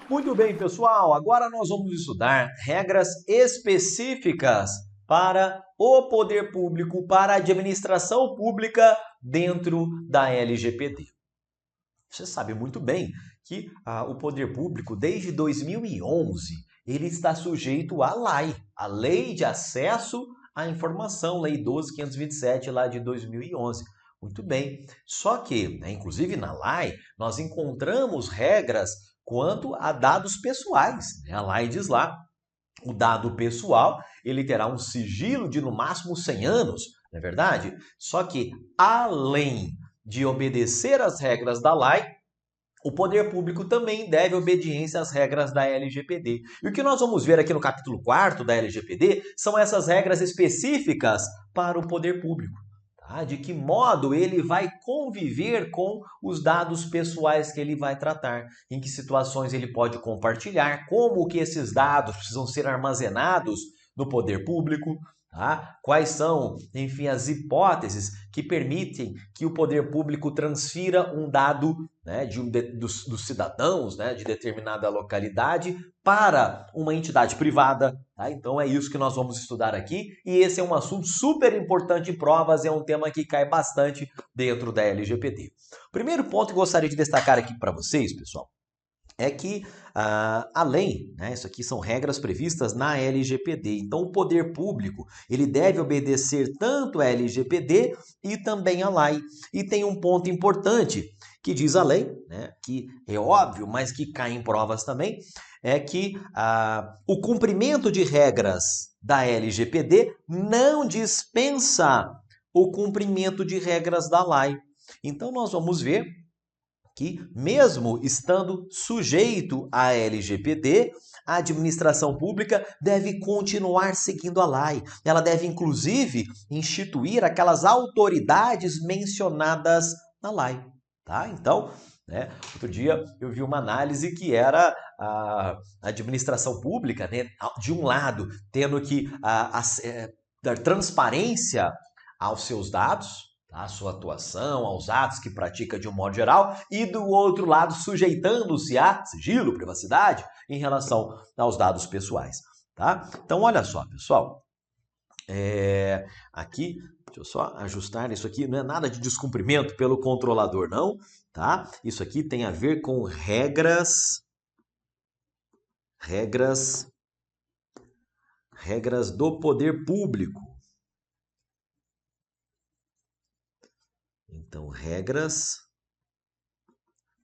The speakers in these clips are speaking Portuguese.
Muito bem, pessoal. Agora nós vamos estudar regras específicas para o poder público, para a administração pública dentro da LGPD. Você sabe muito bem que o poder público, desde 2011, ele está sujeito à LAI, a Lei de Acesso à Informação, Lei 12.527, lá de 2011. Muito bem. Só que, inclusive na LAI, nós encontramos regras quanto a dados pessoais. A LAI diz lá, o dado pessoal, ele terá um sigilo de no máximo 100 anos, não é verdade? Só que, além de obedecer às regras da LAI, o poder público também deve obediência às regras da LGPD. E o que nós vamos ver aqui no capítulo 4º da LGPD são essas regras específicas para o poder público. De que modo ele vai conviver com os dados pessoais que ele vai tratar, em que situações ele pode compartilhar, como que esses dados precisam ser armazenados no poder público, quais são, enfim, as hipóteses que permitem que o poder público transfira um dado dos cidadãos de determinada localidade para uma entidade privada. Então é isso que nós vamos estudar aqui e esse é um assunto super importante em provas, é um tema que cai bastante dentro da LGPD. Primeiro ponto que eu gostaria de destacar aqui para vocês, pessoal, é que a lei, isso aqui são regras previstas na LGPD. Então, o poder público ele deve obedecer tanto a LGPD e também a LAI. E tem um ponto importante que diz a lei, que é óbvio, mas que cai em provas também, é que o cumprimento de regras da LGPD não dispensa o cumprimento de regras da LAI. Então, nós vamos ver que, mesmo estando sujeito à LGPD, a administração pública deve continuar seguindo a LAI. Ela deve, inclusive, instituir aquelas autoridades mencionadas na LAI. Então, outro dia eu vi uma análise que era a administração pública, de um lado, tendo que dar transparência aos seus dados, a sua atuação, aos atos que pratica de um modo geral, e do outro lado sujeitando-se a sigilo, privacidade, em relação aos dados pessoais. Então, olha só, pessoal, aqui, deixa eu só ajustar, isso aqui não é nada de descumprimento pelo controlador, não, Isso aqui tem a ver com regras do poder público. Então, regras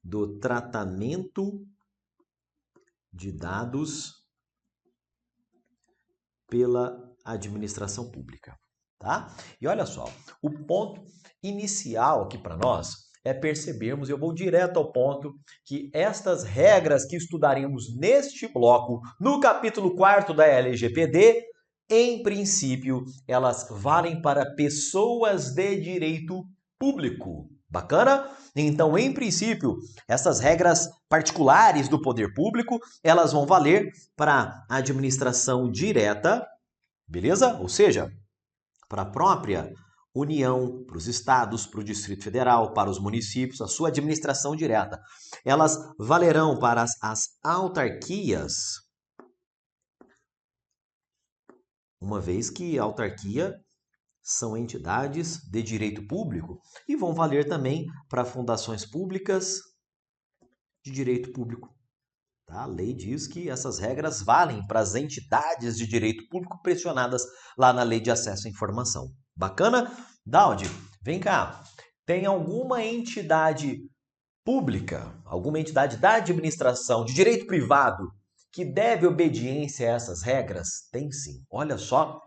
do tratamento de dados pela administração pública, E olha só, o ponto inicial aqui para nós é percebermos, eu vou direto ao ponto, que estas regras que estudaremos neste bloco, no capítulo 4º da LGPD, em princípio, elas valem para pessoas de direito público. Bacana? Então, em princípio, essas regras particulares do poder público, elas vão valer para a administração direta, beleza? Ou seja, para a própria União, para os estados, para o Distrito Federal, para os municípios, a sua administração direta. Elas valerão para as autarquias, uma vez que a autarquia são entidades de direito público e vão valer também para fundações públicas de direito público. A lei diz que essas regras valem para as entidades de direito público pressionadas lá na Lei de Acesso à Informação. Bacana? Daudi, vem cá. Tem alguma entidade pública, alguma entidade da administração de direito privado que deve obediência a essas regras? Tem sim. Olha só.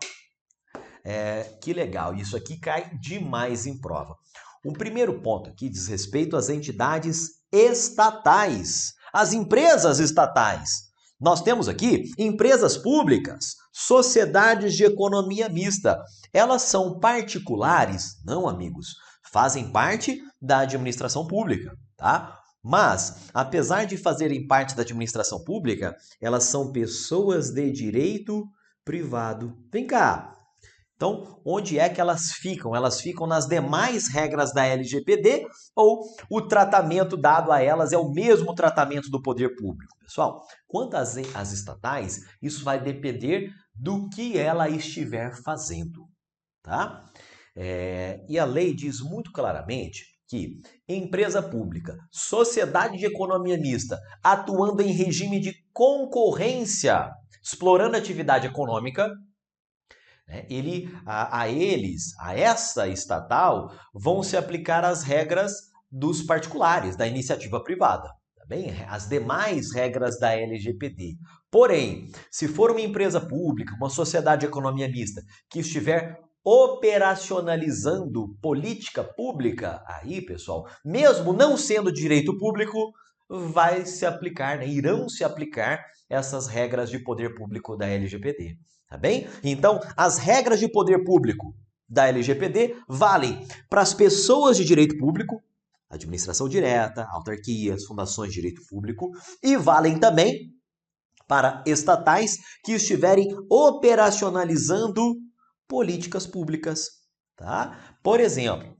Que legal, isso aqui cai demais em prova. O primeiro ponto aqui diz respeito às entidades estatais, às empresas estatais. Nós temos aqui empresas públicas, sociedades de economia mista. Elas são particulares? Não, amigos. Fazem parte da administração pública, Mas, apesar de fazerem parte da administração pública, elas são pessoas de direito privado. Vem cá. Então, onde é que elas ficam? Elas ficam nas demais regras da LGPD ou o tratamento dado a elas é o mesmo tratamento do poder público? Pessoal, quanto às estatais, isso vai depender do que ela estiver fazendo, tá? E a lei diz muito claramente que empresa pública, sociedade de economia mista, atuando em regime de concorrência, explorando atividade econômica, a essa estatal, vão se aplicar as regras dos particulares, da iniciativa privada, tá bem? As demais regras da LGPD. Porém, se for uma empresa pública, uma sociedade de economia mista, que estiver operacionalizando política pública, aí, pessoal, mesmo não sendo direito público, vai se aplicar, irão se aplicar essas regras de poder público da LGPD. Tá bem? Então, as regras de poder público da LGPD valem para as pessoas de direito público, administração direta, autarquias, fundações de direito público, e valem também para estatais que estiverem operacionalizando políticas públicas. Tá? Por exemplo,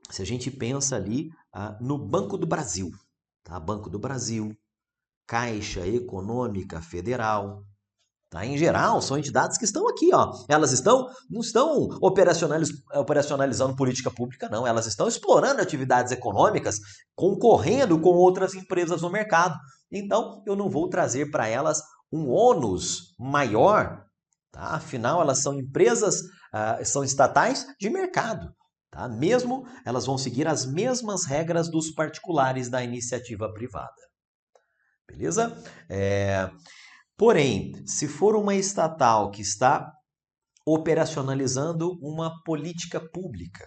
se a gente pensa ali no Banco do Brasil, tá? Banco do Brasil, Caixa Econômica Federal, tá? Em geral, são entidades que estão aqui, ó. Elas não estão operacionalizando política pública, não. Elas estão explorando atividades econômicas, concorrendo com outras empresas no mercado. Então, eu não vou trazer para elas um ônus maior, tá? Afinal, elas são empresas, são estatais de mercado. Tá? Mesmo elas vão seguir as mesmas regras dos particulares da iniciativa privada. Beleza? Porém, se for uma estatal que está operacionalizando uma política pública,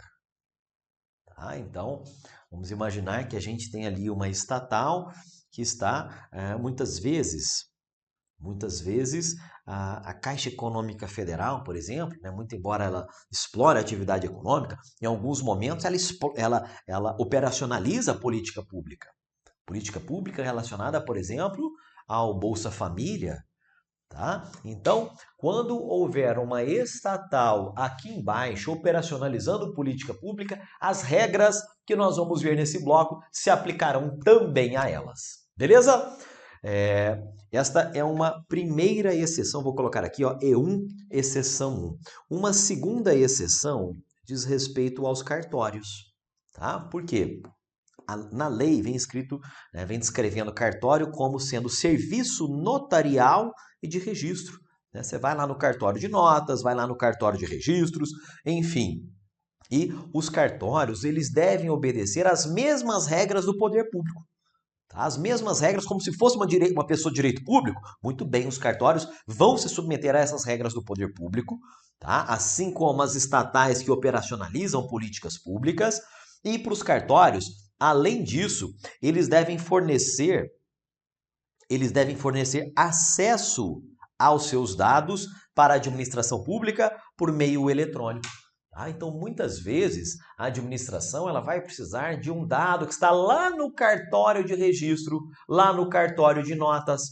tá? Então, vamos imaginar que a gente tem ali uma estatal que está, muitas vezes, a Caixa Econômica Federal, por exemplo, muito embora ela explore a atividade econômica, em alguns momentos ela operacionaliza a política pública. Política pública relacionada, por exemplo, ao Bolsa Família, tá? Então, quando houver uma estatal aqui embaixo operacionalizando política pública, as regras que nós vamos ver nesse bloco se aplicarão também a elas. Beleza? Esta é uma primeira exceção, vou colocar aqui, ó, E1, exceção 1. Uma segunda exceção diz respeito aos cartórios, tá? Por quê? Na lei vem escrito, vem descrevendo cartório como sendo serviço notarial e de registro. Você vai lá no cartório de notas, vai lá no cartório de registros, enfim. E os cartórios, eles devem obedecer às mesmas regras do poder público. Tá? As mesmas regras, como se fosse uma pessoa de direito público. Muito bem, os cartórios vão se submeter a essas regras do poder público, tá? Assim como as estatais que operacionalizam políticas públicas. E para os cartórios, além disso, eles devem fornecer acesso aos seus dados para a administração pública por meio eletrônico. Tá? Então, muitas vezes, a administração ela vai precisar de um dado que está lá no cartório de registro, lá no cartório de notas.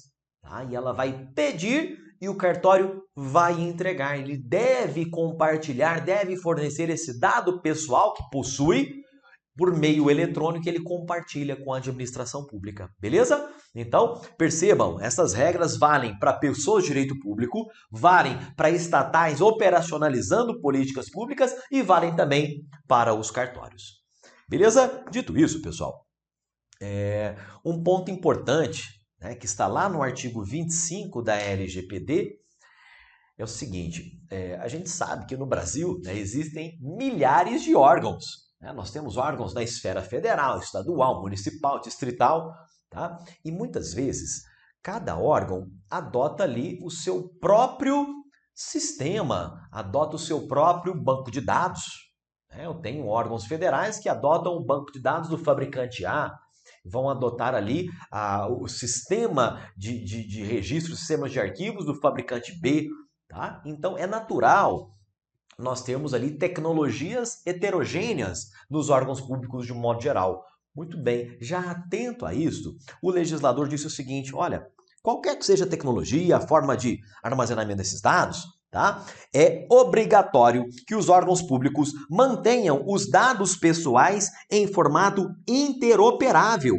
Tá? E ela vai pedir e o cartório vai entregar. Ele deve compartilhar, deve fornecer esse dado pessoal que possui por meio eletrônico, ele compartilha com a administração pública, beleza? Então, percebam, essas regras valem para pessoas de direito público, valem para estatais operacionalizando políticas públicas e valem também para os cartórios. Beleza? Dito isso, pessoal, um ponto importante, que está lá no artigo 25 da LGPD, é o seguinte, a gente sabe que no Brasil existem milhares de órgãos. Nós temos órgãos da esfera federal, estadual, municipal, distrital, tá? E muitas vezes cada órgão adota ali o seu próprio sistema, adota o seu próprio banco de dados. Eu tenho órgãos federais que adotam o banco de dados do fabricante A, vão adotar ali o sistema de registro, sistemas de arquivos do fabricante B, tá? Então é natural nós temos ali tecnologias heterogêneas nos órgãos públicos de um modo geral. Muito bem, já atento a isso, o legislador disse o seguinte, olha, qualquer que seja a tecnologia, a forma de armazenamento desses dados, tá? É obrigatório que os órgãos públicos mantenham os dados pessoais em formato interoperável,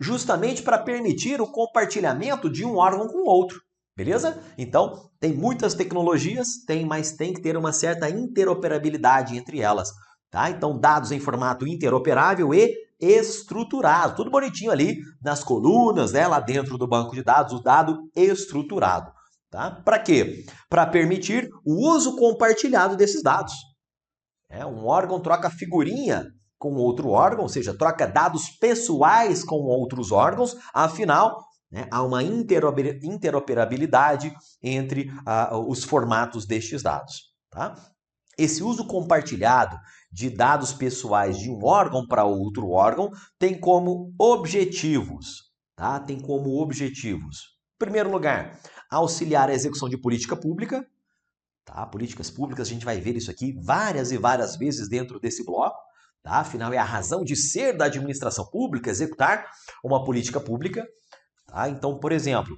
justamente para permitir o compartilhamento de um órgão com o outro. Beleza? Então, tem muitas tecnologias, mas tem que ter uma certa interoperabilidade entre elas. Tá? Então, dados em formato interoperável e estruturado. Tudo bonitinho ali nas colunas, né, lá dentro do banco de dados, o dado estruturado. Tá? Para quê? Para permitir o uso compartilhado desses dados. Um órgão troca figurinha com outro órgão, ou seja, troca dados pessoais com outros órgãos, afinal, há uma interoperabilidade entre os formatos destes dados. Tá? Esse uso compartilhado de dados pessoais de um órgão para outro órgão tem como objetivos, tá? Tem como objetivos, em primeiro lugar, auxiliar a execução de política pública, tá? Políticas públicas, a gente vai ver isso aqui várias e várias vezes dentro desse bloco, tá? Afinal, é a razão de ser da administração pública executar uma política pública, tá? Então, por exemplo,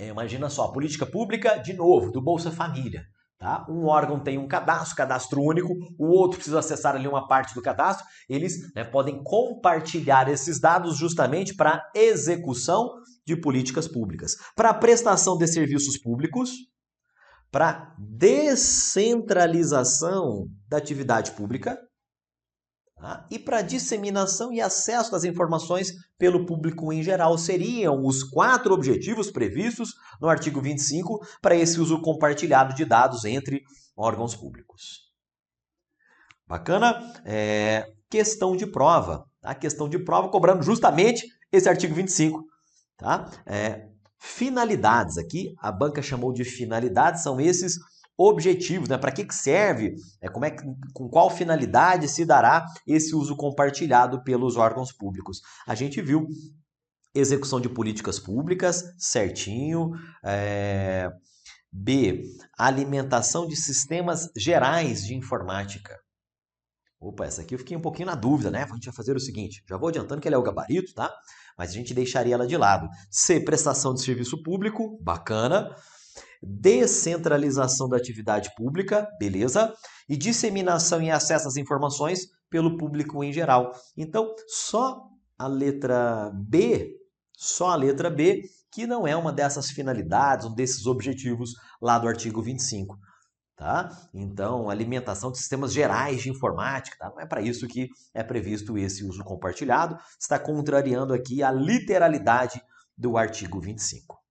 imagina só, política pública, de novo, do Bolsa Família. Tá? Um órgão tem um cadastro único, o outro precisa acessar ali uma parte do cadastro, eles podem compartilhar esses dados justamente para execução de políticas públicas, para prestação de serviços públicos, para descentralização da atividade pública, tá? E para disseminação e acesso das informações pelo público em geral. Seriam os 4 objetivos previstos no artigo 25 para esse uso compartilhado de dados entre órgãos públicos. Bacana? Questão de prova. Tá? Questão de prova cobrando justamente esse artigo 25. Tá? Finalidades aqui, a banca chamou de finalidades, são esses objetivos, né? Para que serve, com qual finalidade se dará esse uso compartilhado pelos órgãos públicos. A gente viu execução de políticas públicas, certinho. B, alimentação de sistemas gerais de informática. Opa, essa aqui eu fiquei um pouquinho na dúvida, né? A gente vai fazer o seguinte, já vou adiantando que ela é o gabarito, tá? Mas a gente deixaria ela de lado. C, prestação de serviço público, bacana. Descentralização da atividade pública, beleza? E disseminação e acesso às informações pelo público em geral. Então, só a letra B, que não é uma dessas finalidades, um desses objetivos lá do artigo 25. Tá? Então, alimentação de sistemas gerais de informática, tá? Não é para isso que é previsto esse uso compartilhado, está contrariando aqui a literalidade do artigo 25.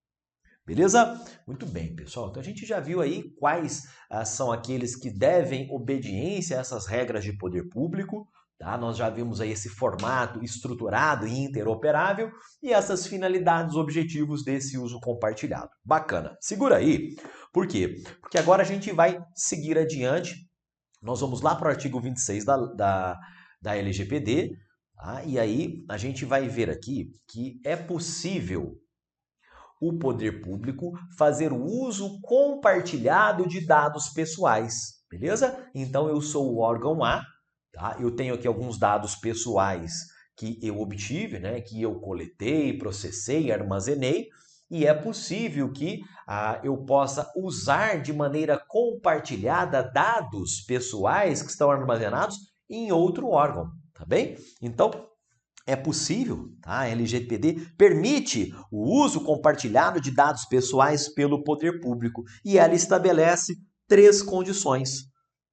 Beleza? Muito bem, pessoal. Então a gente já viu aí quais são aqueles que devem obediência a essas regras de poder público. Tá? Nós já vimos aí esse formato estruturado e interoperável e essas finalidades, objetivos desse uso compartilhado. Bacana. Segura aí. Por quê? Porque agora a gente vai seguir adiante. Nós vamos lá para o artigo 26 da LGPD. Tá? E aí a gente vai ver aqui que é possível o poder público fazer o uso compartilhado de dados pessoais, beleza? Então eu sou o órgão A, tá? Eu tenho aqui alguns dados pessoais que eu obtive, né? Que eu coletei, processei, armazenei, e é possível que eu possa usar de maneira compartilhada dados pessoais que estão armazenados em outro órgão, tá bem? Então, é possível, tá? A LGPD permite o uso compartilhado de dados pessoais pelo poder público e ela estabelece 3 condições.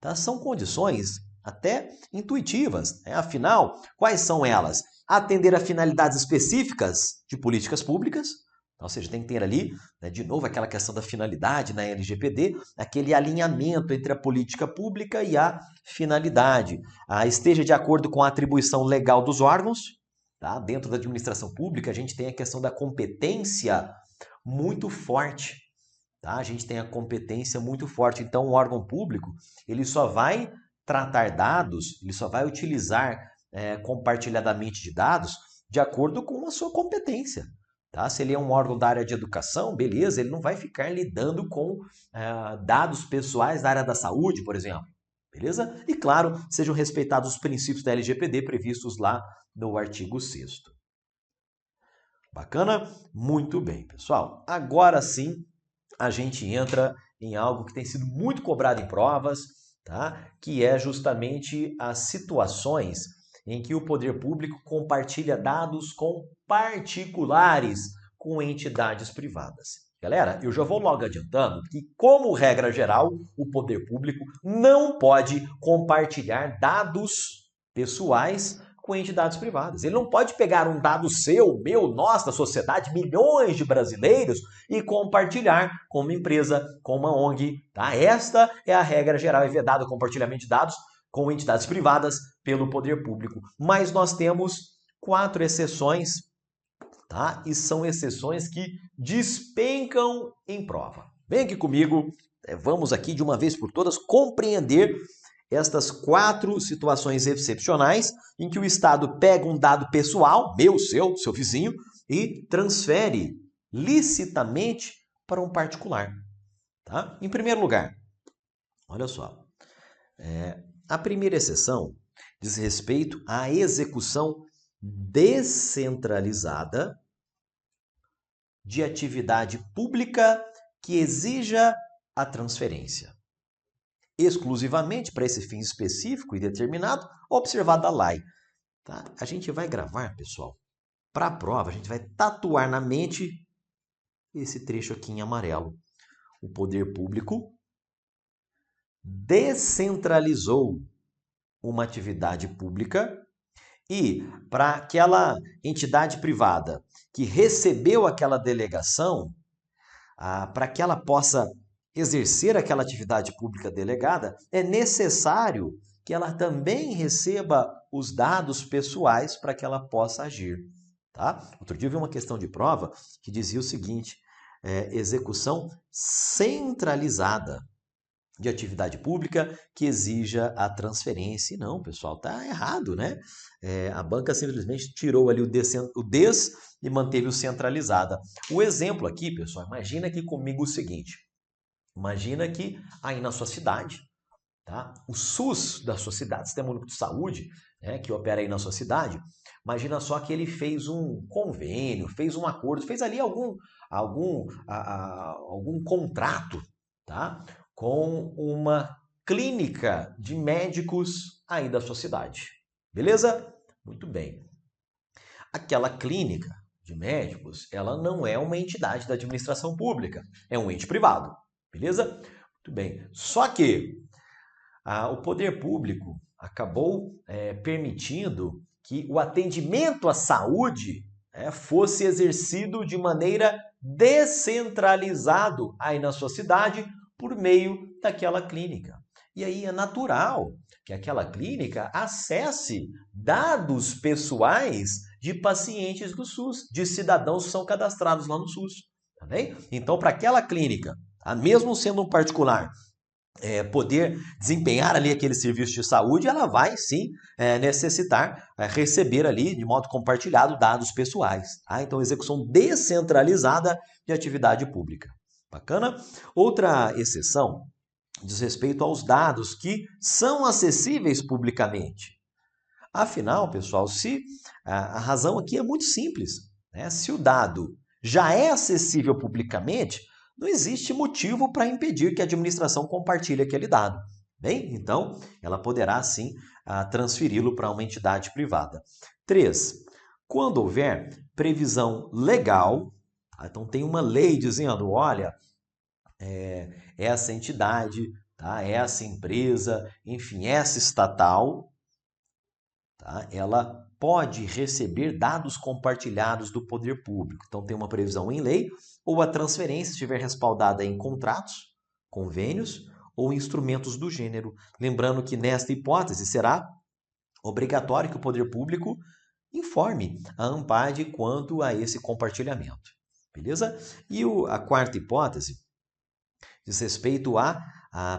Tá? São condições até intuitivas, né? Afinal, quais são elas? Atender a finalidades específicas de políticas públicas, ou seja, tem que ter ali, né, de novo, aquela questão da finalidade na LGPD, aquele alinhamento entre a política pública e a finalidade. Esteja de acordo com a atribuição legal dos órgãos. Tá? Dentro da administração pública, a gente tem a questão da competência muito forte. Tá? A gente tem a competência muito forte. Então, o órgão público ele só vai tratar dados, ele só vai utilizar compartilhadamente de dados de acordo com a sua competência. Tá? Se ele é um órgão da área de educação, beleza, ele não vai ficar lidando com dados pessoais da área da saúde, por exemplo. Beleza? E, claro, sejam respeitados os princípios da LGPD previstos lá no artigo 6º. Bacana? Muito bem, pessoal. Agora sim, a gente entra em algo que tem sido muito cobrado em provas, tá? Que é justamente as situações em que o poder público compartilha dados com particulares, com entidades privadas. Galera, eu já vou logo adiantando que, como regra geral, o poder público não pode compartilhar dados pessoais com entidades privadas. Ele não pode pegar um dado seu, meu, nosso, da sociedade, milhões de brasileiros, e compartilhar com uma empresa, com uma ONG. Tá? Esta é a regra geral, é vedado o compartilhamento de dados com entidades privadas pelo poder público. Mas nós temos 4 exceções, tá? E são exceções que despencam em prova. Vem aqui comigo, vamos aqui de uma vez por todas compreender estas 4 situações excepcionais em que o Estado pega um dado pessoal, meu, seu vizinho, e transfere licitamente para um particular. Tá? Em primeiro lugar, olha só, a primeira exceção diz respeito à execução descentralizada de atividade pública que exija a transferência, exclusivamente para esse fim específico e determinado, observado a lei. Tá? A gente vai gravar, pessoal, para a prova, a gente vai tatuar na mente esse trecho aqui em amarelo. O poder público descentralizou uma atividade pública e, para aquela entidade privada que recebeu aquela delegação, para que ela possa exercer aquela atividade pública delegada, é necessário que ela também receba os dados pessoais para que ela possa agir. Tá? Outro dia eu vi uma questão de prova que dizia o seguinte, execução centralizada de atividade pública que exija a transferência. E não, pessoal, tá errado, né? A banca simplesmente tirou ali o des e manteve o centralizada. O exemplo aqui, pessoal, imagina aqui comigo o seguinte. Imagina que aí na sua cidade, tá? O SUS da sua cidade, Sistema Único de Saúde, né, que opera aí na sua cidade, imagina só que ele fez um convênio, fez um acordo, fez ali algum contrato, tá? Com uma clínica de médicos aí da sua cidade. Beleza? Muito bem. Aquela clínica de médicos, ela não é uma entidade da administração pública, é um ente privado. Beleza? Muito bem. Só que o poder público acabou permitindo que o atendimento à saúde fosse exercido de maneira descentralizado aí na sua cidade por meio daquela clínica. E aí é natural que aquela clínica acesse dados pessoais de pacientes do SUS, de cidadãos que são cadastrados lá no SUS. Tá bem? Então, para aquela clínica, mesmo sendo um particular, poder desempenhar ali aquele serviço de saúde, ela vai sim necessitar receber ali de modo compartilhado dados pessoais. Tá? Então, execução descentralizada de atividade pública. Bacana? Outra exceção diz respeito aos dados que são acessíveis publicamente. Afinal, pessoal, se a razão aqui é muito simples, né? Se o dado já é acessível publicamente, não existe motivo para impedir que a administração compartilhe aquele dado. Bem, então, ela poderá sim transferi-lo para uma entidade privada. 3. Quando houver previsão legal, então tem uma lei dizendo, olha, essa entidade, tá? Essa empresa, enfim, essa estatal, tá? Ela pode receber dados compartilhados do poder público. Então, tem uma previsão em lei, ou a transferência estiver respaldada em contratos, convênios ou instrumentos do gênero. Lembrando que, nesta hipótese, será obrigatório que o poder público informe a ANPAD quanto a esse compartilhamento. Beleza? E a quarta hipótese diz respeito à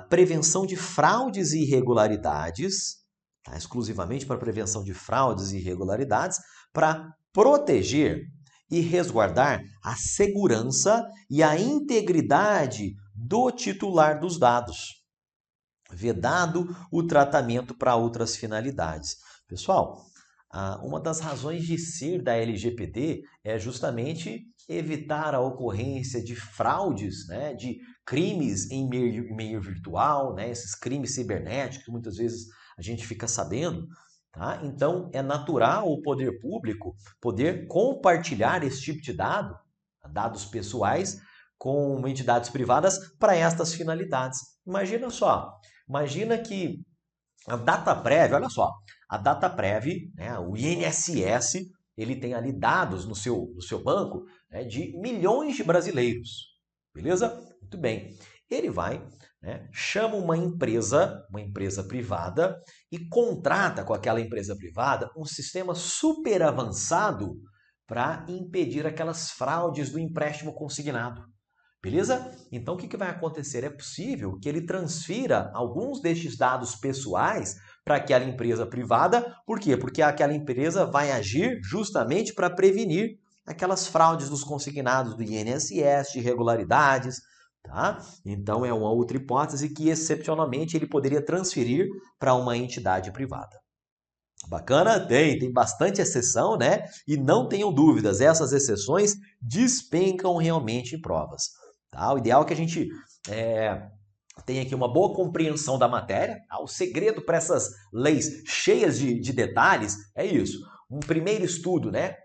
prevenção de fraudes e irregularidades, tá? Exclusivamente para prevenção de fraudes e irregularidades, para proteger e resguardar a segurança e a integridade do titular dos dados, vedado o tratamento para outras finalidades. Pessoal, uma das razões de ser da LGPD é justamente evitar a ocorrência de fraudes, né, de crimes em meio virtual, né, esses crimes cibernéticos que muitas vezes a gente fica sabendo. Tá? Então, é natural o poder público poder compartilhar esse tipo de dados pessoais, com entidades privadas para estas finalidades. Imagina só, imagina que a Dataprev, olha só, a Dataprev, né, o INSS, ele tem ali dados no seu banco, né, de milhões de brasileiros, beleza? Muito bem. Ele vai, né, chama uma empresa privada e contrata com aquela empresa privada um sistema super avançado para impedir aquelas fraudes do empréstimo consignado. Beleza? Então, o que vai acontecer? É possível que ele transfira alguns destes dados pessoais para aquela empresa privada. Por quê? Porque aquela empresa vai agir justamente para prevenir aquelas fraudes dos consignados do INSS, de irregularidades. Tá? Então, é uma outra hipótese que, excepcionalmente, ele poderia transferir para uma entidade privada. Bacana? Tem bastante exceção, né? E não tenham dúvidas, essas exceções despencam realmente em provas. Tá? O ideal é que a gente tenha aqui uma boa compreensão da matéria. Tá? O segredo para essas leis cheias de detalhes é isso. Um primeiro estudo, né,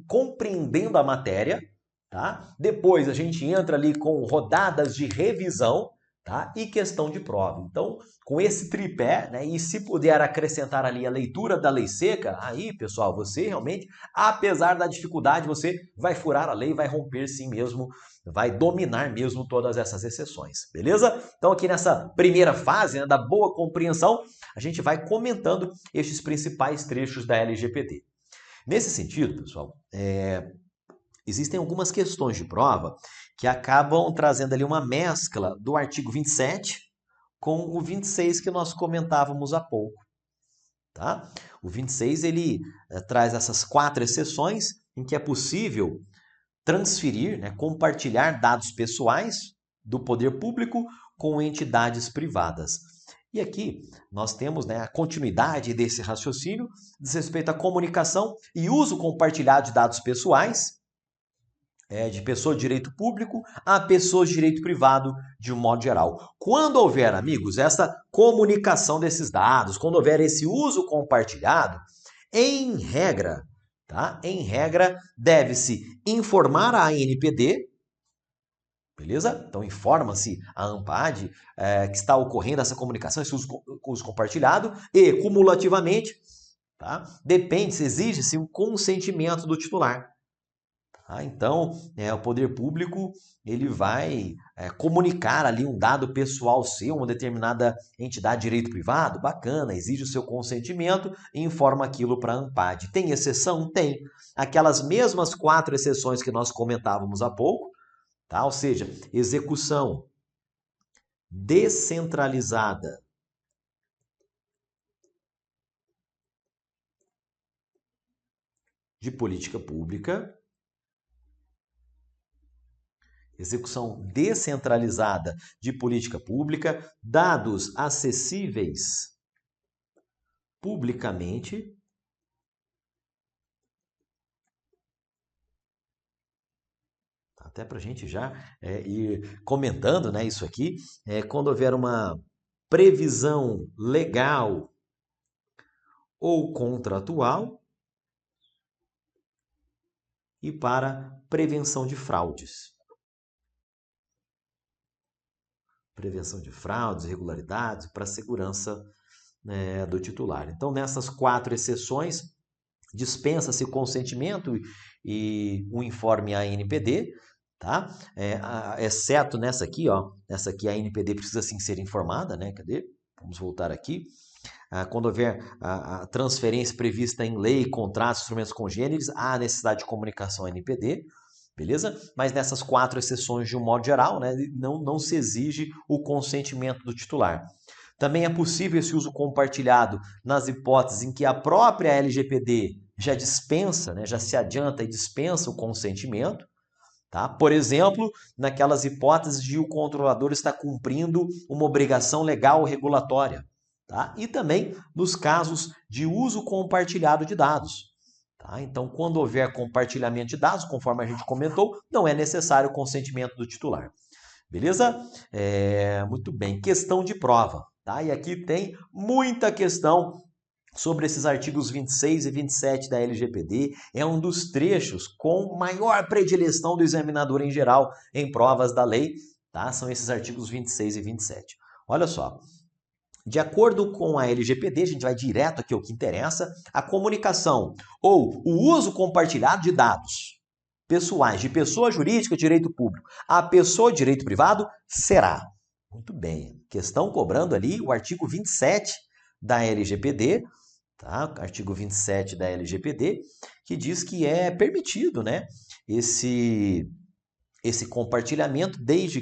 compreendendo a matéria. Tá? Depois a gente entra ali com rodadas de revisão, tá? E questão de prova. Então, com esse tripé, né, e se puder acrescentar ali a leitura da lei seca, aí, pessoal, você realmente, apesar da dificuldade, você vai furar a lei, vai romper sim mesmo, vai dominar mesmo todas essas exceções, beleza? Então, aqui nessa primeira fase, né, da boa compreensão, a gente vai comentando estes principais trechos da LGPD. Nesse sentido, pessoal, existem algumas questões de prova que acabam trazendo ali uma mescla do artigo 27 com o 26 que nós comentávamos há pouco. Tá? O 26 ele traz essas 4 exceções em que é possível transferir, né, compartilhar dados pessoais do poder público com entidades privadas. E aqui nós temos, né, a continuidade desse raciocínio diz respeito à comunicação e uso compartilhado de dados pessoais, de pessoa de direito público a pessoas de direito privado, de um modo geral. Quando houver, amigos, essa comunicação desses dados, quando houver esse uso compartilhado, em regra, tá? Em regra, deve-se informar a ANPD, beleza? Então, informa-se a ANPAD que está ocorrendo essa comunicação, esse uso compartilhado, e, cumulativamente, tá? Depende, exige-se o consentimento do titular. Então, o poder público ele vai comunicar ali um dado pessoal seu, uma determinada entidade de direito privado, bacana, exige o seu consentimento e informa aquilo para a ANPAD. Tem exceção? Tem. Aquelas mesmas 4 exceções que nós comentávamos há pouco, tá? Ou seja, execução descentralizada de política pública, execução descentralizada de política pública, dados acessíveis publicamente, até para a gente já ir comentando, né, isso aqui, quando houver uma previsão legal ou contratual e para prevenção de fraudes. Prevenção de fraudes, irregularidades, para a segurança do titular. Então, nessas 4 exceções, dispensa-se o consentimento e o informe à ANPD, tá? Exceto nessa aqui, ó, nessa aqui a ANPD precisa sim ser informada, né? Cadê? Vamos voltar aqui. Quando houver a transferência prevista em lei, contratos, instrumentos congêneres, há necessidade de comunicação à ANPD, beleza? Mas nessas 4 exceções, de um modo geral, né, não se exige o consentimento do titular. Também é possível esse uso compartilhado nas hipóteses em que a própria LGPD já dispensa, né, já se adianta e dispensa o consentimento. Tá? Por exemplo, naquelas hipóteses de o controlador está cumprindo uma obrigação legal ou regulatória. Tá? E também nos casos de uso compartilhado de dados. Tá? Então, quando houver compartilhamento de dados, conforme a gente comentou, não é necessário o consentimento do titular. Beleza? Muito bem. Questão de prova. Tá? E aqui tem muita questão sobre esses artigos 26 e 27 da LGPD. É um dos trechos com maior predileção do examinador em geral em provas da lei. Tá? São esses artigos 26 e 27. Olha só. De acordo com a LGPD, a gente vai direto aqui ao que interessa, a comunicação ou o uso compartilhado de dados pessoais de pessoa jurídica de direito público a pessoa de direito privado será. Muito bem. Questão cobrando ali o artigo 27 da LGPD, tá? Artigo 27 da LGPD, que diz que é permitido, né, esse compartilhamento desde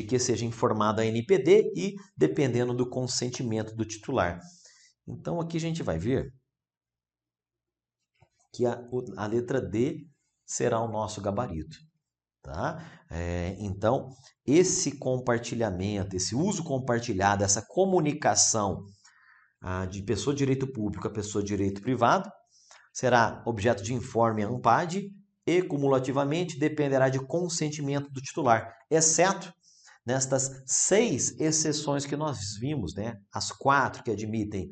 que seja informada a NPD e dependendo do consentimento do titular. Então, aqui a gente vai ver que a letra D será o nosso gabarito. Tá? Então, esse compartilhamento, esse uso compartilhado, essa comunicação de pessoa de direito público a pessoa de direito privado será objeto de informe à ANPAD e, cumulativamente, dependerá de consentimento do titular, exceto nestas 6 exceções que nós vimos, né? As 4 que admitem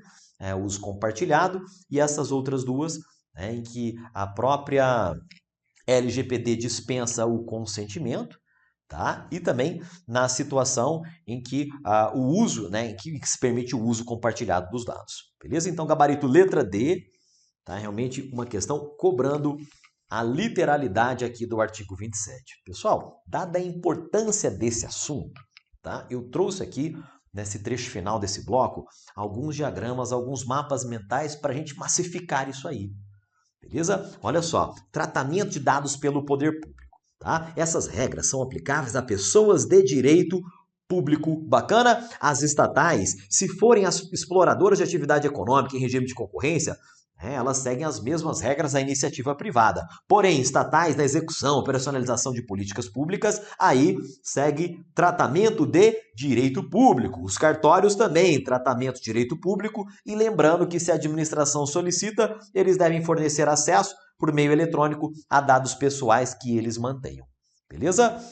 uso compartilhado e essas outras 2 em que a própria LGPD dispensa o consentimento, tá? E também na situação em que o uso, né, em que se permite o uso compartilhado dos dados. Beleza? Então, gabarito letra D, tá? Realmente uma questão cobrando a literalidade aqui do artigo 27. Pessoal, dada a importância desse assunto, tá? Eu trouxe aqui, nesse trecho final desse bloco, alguns diagramas, alguns mapas mentais para a gente massificar isso aí. Beleza? Olha só, tratamento de dados pelo poder público. Tá? Essas regras são aplicáveis a pessoas de direito público. Bacana? As estatais, se forem as exploradoras de atividade econômica em regime de concorrência, elas seguem as mesmas regras da iniciativa privada. Porém, estatais da execução, operacionalização de políticas públicas, aí segue tratamento de direito público. Os cartórios também, tratamento de direito público. E lembrando que se a administração solicita, eles devem fornecer acesso por meio eletrônico a dados pessoais que eles mantenham. Beleza?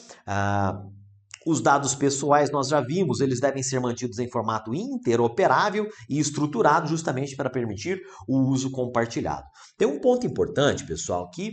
Os dados pessoais nós já vimos, eles devem ser mantidos em formato interoperável e estruturado justamente para permitir o uso compartilhado. Tem um ponto importante, pessoal, que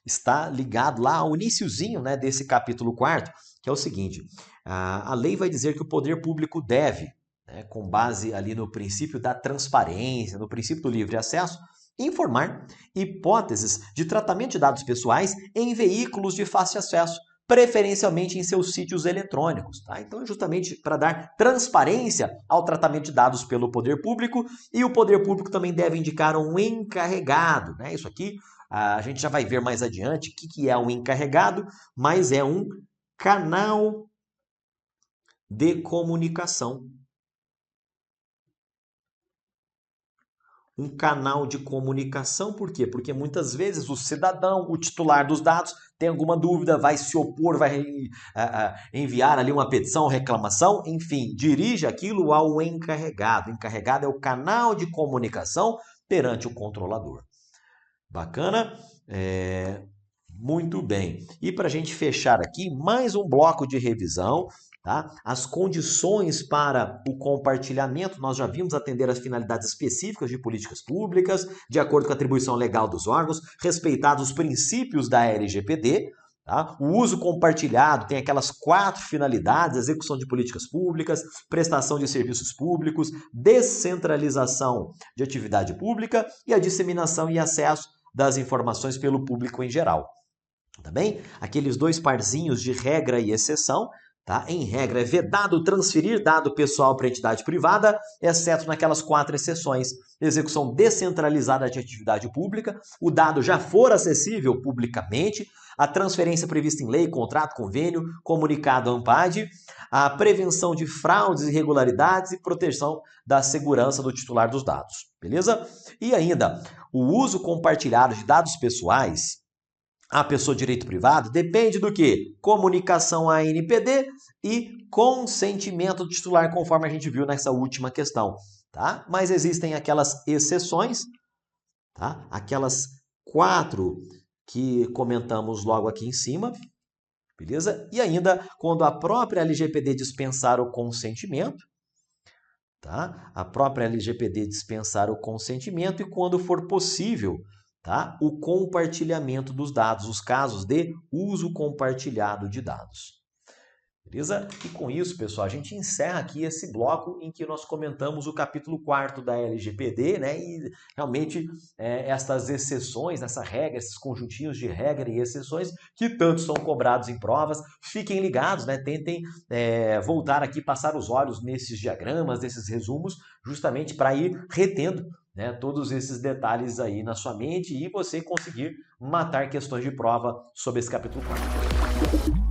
está ligado lá ao iniciozinho, né, desse capítulo 4º, que é o seguinte: a lei vai dizer que o poder público deve, né, com base ali no princípio da transparência, no princípio do livre acesso, informar hipóteses de tratamento de dados pessoais em veículos de fácil acesso, preferencialmente em seus sítios eletrônicos. Tá? Então, é justamente para dar transparência ao tratamento de dados pelo poder público, e o poder público também deve indicar um encarregado. Né? Isso aqui a gente já vai ver mais adiante o que é um encarregado, mas é um canal de comunicação. Um canal de comunicação, por quê? Porque muitas vezes o cidadão, o titular dos dados, tem alguma dúvida, vai se opor, vai enviar ali uma petição, reclamação, enfim, dirige aquilo ao encarregado. O encarregado é o canal de comunicação perante o controlador. Bacana? Muito bem. E para a gente fechar aqui, mais um bloco de revisão. Tá? As condições para o compartilhamento, nós já vimos atender às finalidades específicas de políticas públicas, de acordo com a atribuição legal dos órgãos, respeitados os princípios da LGPD. Tá? O uso compartilhado tem aquelas 4 finalidades: execução de políticas públicas, prestação de serviços públicos, descentralização de atividade pública e a disseminação e acesso das informações pelo público em geral. Tá bem? Aqueles 2 parzinhos de regra e exceção. Tá? Em regra, é vedado transferir dado pessoal para entidade privada, exceto naquelas 4 exceções: execução descentralizada de atividade pública, o dado já for acessível publicamente, a transferência prevista em lei, contrato, convênio, comunicado à ANPAD, a prevenção de fraudes e irregularidades e proteção da segurança do titular dos dados. Beleza? E ainda, o uso compartilhado de dados pessoais a pessoa de direito privado depende do quê? Comunicação à ANPD e consentimento do titular, conforme a gente viu nessa última questão. tá? Mas existem aquelas exceções, tá? Aquelas 4 que comentamos logo aqui em cima, beleza? E ainda quando a própria LGPD dispensar o consentimento, tá? A própria LGPD dispensar o consentimento e quando for possível, tá? O compartilhamento dos dados, os casos de uso compartilhado de dados. Beleza? E com isso, pessoal, a gente encerra aqui esse bloco em que nós comentamos o capítulo 4º da LGPD, né? E realmente estas exceções, essa regra, esses conjuntinhos de regra e exceções que tanto são cobrados em provas. Fiquem ligados, né? Tentem voltar aqui, passar os olhos nesses diagramas, nesses resumos, justamente para ir retendo, né, todos esses detalhes aí na sua mente e você conseguir matar questões de prova sobre esse capítulo 4.